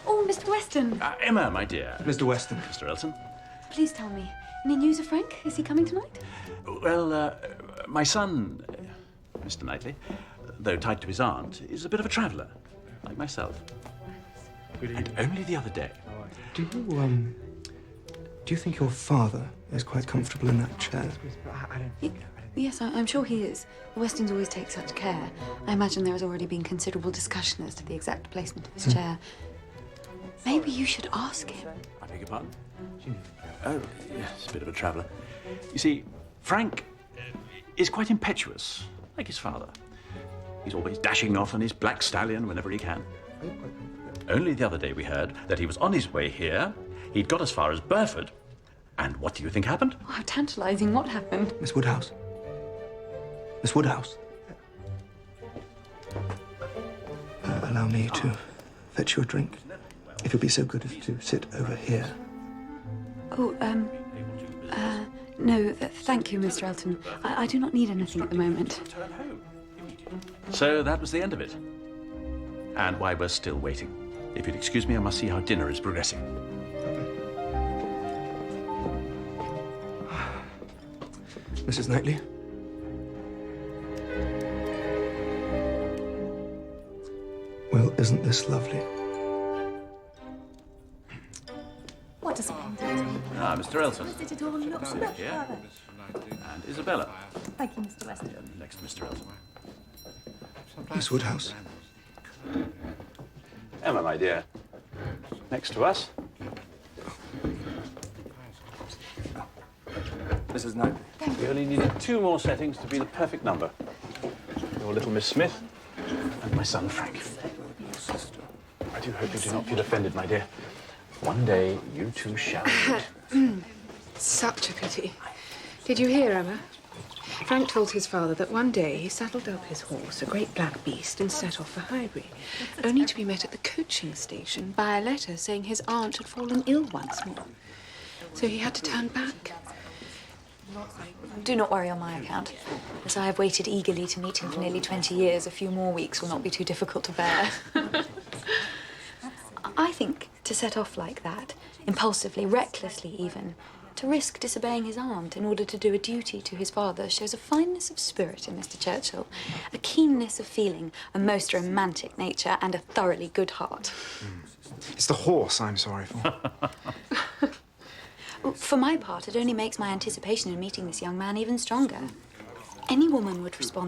Oh, Mr. Weston. Emma, my dear. Mr. Weston. Mr. Elton. Please tell me, any news of Frank? Is he coming tonight? Well, my son, Mr. Knightley, though tied to his aunt, is a bit of a traveller, like myself. And only the other day. Do you think your father is quite comfortable in that chair? Yes, I'm sure he is. The Westons always take such care. I imagine there has already been considerable discussion as to the exact placement of his chair. Maybe you should ask him. I beg your pardon? Oh, yes, a bit of a traveller. You see, Frank is quite impetuous, like his father. He's always dashing off on his black stallion whenever he can. Only the other day we heard that he was on his way here, he'd got as far as Burford, and what do you think happened? Oh, how tantalising. What happened? Miss Woodhouse. Miss Woodhouse. Allow me to fetch you a drink. If you'll be so good as to sit over here. Oh, no, thank you, Mr. Elton. I do not need anything at the moment. So that was the end of it. And why we're still waiting. If you'd excuse me, I must see how dinner is progressing. Mrs. Knightley? Well, isn't this lovely? What a splendid. Mr. Elton. It all looks so much Yeah. further. And Isabella. Thank you, Mr. Weston. Next to Mr. Elton. Miss Woodhouse. Emma, my dear. Next to us. Mrs. Knightley. We only needed 2 more settings to be the perfect number. Your little Miss Smith and my son, Frank. I do hope you do not feel offended, my dear. One day, you two shall meet. Such a pity. Did you hear, Emma? Frank told his father that one day he saddled up his horse, a great black beast, and set off for Highbury, only to be met at the coaching station by a letter saying his aunt had fallen ill once more. So he had to turn back. Do not worry on my account. As I have waited eagerly to meet him for nearly 20 years, a few more weeks will not be too difficult to bear. I think to set off like that, impulsively, recklessly even, to risk disobeying his aunt in order to do a duty to his father shows a fineness of spirit in Mr. Churchill, a keenness of feeling, a most romantic nature, and a thoroughly good heart. It's the horse I'm sorry for. For my part, it only makes my anticipation in meeting this young man even stronger. Any woman would respond